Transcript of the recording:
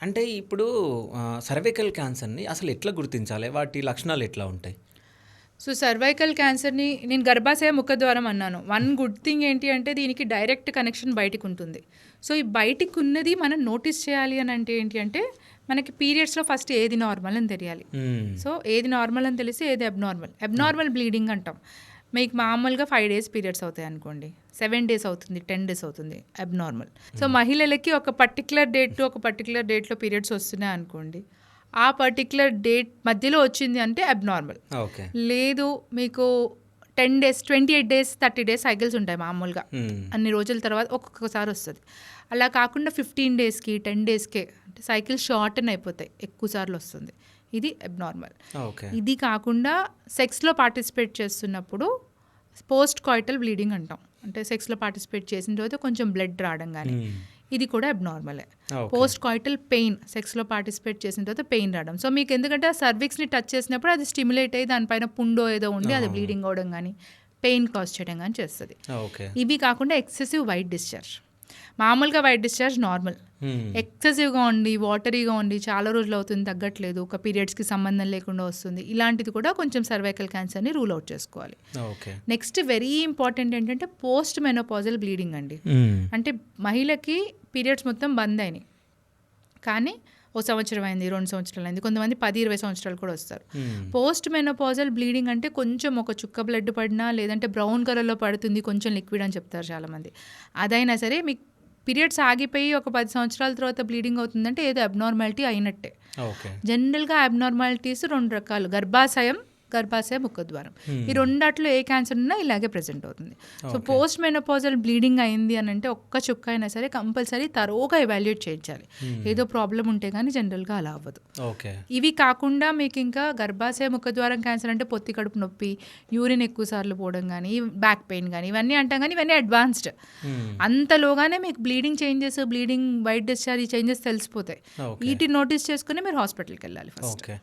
అంటే ఇప్పుడు సర్వైకల్ క్యాన్సర్‌ని అసలు ఎట్లా గుర్తించాలి? వాటి లక్షణాలు ఎట్లా ఉంటాయి? సో సర్వైకల్ క్యాన్సర్ని నేను గర్భాశయ ముఖద్వారం అన్నాను. వన్ గుడ్ థింగ్ ఏంటి అంటే దీనికి డైరెక్ట్ కనెక్షన్ బయటికి ఉంటుంది. సో ఈ బయటికి ఉన్నది మనం నోటీస్ చేయాలి అని అంటే ఏంటి అంటే మనకి పీరియడ్స్లో ఫస్ట్ ఏది నార్మల్ అని తెలియాలి. సో ఏది నార్మల్ అని తెలిసి ఏది అబ్నార్మల్ బ్లీడింగ్ అంటాం. మీకు మామూలుగా 5 days పీరియడ్స్ అవుతాయి అనుకోండి, 7 days అవుతుంది, 10 days అవుతుంది, అబ్నార్మల్. సో మహిళలకి ఒక పర్టికులర్ డేట్లో పీరియడ్స్ వస్తున్నాయి అనుకోండి, ఆ పర్టికులర్ డేట్ మధ్యలో వచ్చింది అంటే అబ్నార్మల్. ఓకే. లేదు మీకు 10 days, 28 days, 30 days సైకిల్స్ ఉంటాయి మామూలుగా. అన్ని రోజుల తర్వాత ఒక్కొక్కసారి వస్తుంది. అలా కాకుండా 15 daysకి 10 daysకే అంటే సైకిల్ షార్టన్ అయిపోతాయి, ఎక్కువ సార్లు వస్తుంది, ఇది అబ్నార్మల్. ఓకే. ఇది కాకుండా సెక్స్లో పార్టిసిపేట్ చేస్తున్నప్పుడు పోస్ట్ కాయిటల్ బ్లీడింగ్ అంటాం. అంటే సెక్స్లో పార్టిసిపేట్ చేసిన తర్వాత కొంచెం బ్లడ్ రావడం కానీ, ఇది కూడా అబ్నార్మలే. ఓకే. పోస్ట్ కాయిటల్ పెయిన్, సెక్స్లో పార్టిసిపేట్ చేసిన తర్వాత పెయిన్ రావడం. సో మీకు ఎందుకంటే ఆ సర్విక్స్ని టచ్ చేసినప్పుడు అది స్టిమ్యులేట్ అయ్యి దానిపైన పుండో ఏదో ఉండి అది బ్లీడింగ్ అవడం కానీ పెయిన్ కాజ్ చేయడం కానీ చేస్తుంది. ఓకే. ఇవి కాకుండా ఎక్సెసివ్ వైట్ డిశ్చార్జ్. మామూలుగా వైట్ డిశ్చార్జ్ నార్మల్. ఎక్సెసివ్గా ఉండి వాటరీగా ఉండి చాలా రోజులు అవుతుంది తగ్గట్లేదు, ఒక పీరియడ్స్కి సంబంధం లేకుండా వస్తుంది, ఇలాంటిది కూడా కొంచెం సర్వైకల్ క్యాన్సర్ని రూల్ అవుట్ చేసుకోవాలి. ఓకే. నెక్స్ట్ వెరీ ఇంపార్టెంట్ ఏంటంటే పోస్ట్ మెనోపాజల్ బ్లీడింగ్ అండి. అంటే మహిళకి పీరియడ్స్ మొత్తం బంద్ అయినాయి కానీ ఓ సంవత్సరం అయింది, 2 సంవత్సరాలు అయింది, కొంతమంది 10-20 సంవత్సరాలు కూడా వస్తారు. పోస్ట్ మెనోపాజల్ బ్లీడింగ్ అంటే కొంచెం ఒక చుక్క బ్లడ్ పడినా లేదంటే బ్రౌన్ కలర్లో పడుతుంది, కొంచెం లిక్విడ్ అని చెప్తారు చాలామంది. అదైనా సరే మీకు పీరియడ్స్ ఆగిపోయి ఒక 10 సంవత్సరాల తర్వాత బ్లీడింగ్ అవుతుందంటే ఏదో అబ్నార్మాలిటీ అయినట్టే. ఓకే. జనరల్గా అబ్నార్మాలిటీస్ 2 రకాలు, గర్భాశయ ముఖద్వారం. ఈ రెండాట్లో ఏ క్యాన్సర్ ఉన్నా ఇలాగే ప్రెజెంట్ అవుతుంది. సో పోస్ట్ మెనోపాజల్ బ్లీడింగ్ అయింది అని అంటే ఒక్క చుక్క అయినా సరే కంపల్సరీ తరోగా ఎవాల్యుయేట్ చేయించాలి. ఏదో ప్రాబ్లం ఉంటే కానీ జనరల్గా అలా అవ్వదు. ఓకే. ఇవి కాకుండా మీకు ఇంకా గర్భాశయ ముఖద్వారం క్యాన్సర్ అంటే పొత్తి కడుపు నొప్పి, యూరిన్ ఎక్కువ సార్లు పోవడం కానీ, బ్యాక్ పెయిన్ కానీ ఇవన్నీ అంటాం కానీ ఇవన్నీ అడ్వాన్స్డ్. అంతలోగానే మీకు bleeding changes, bleeding white discharge changes తెలిసిపోతాయి. వీటిని నోటీస్ చేసుకుని మీరు హాస్పిటల్కి వెళ్ళాలి ఫస్ట్. ఓకే.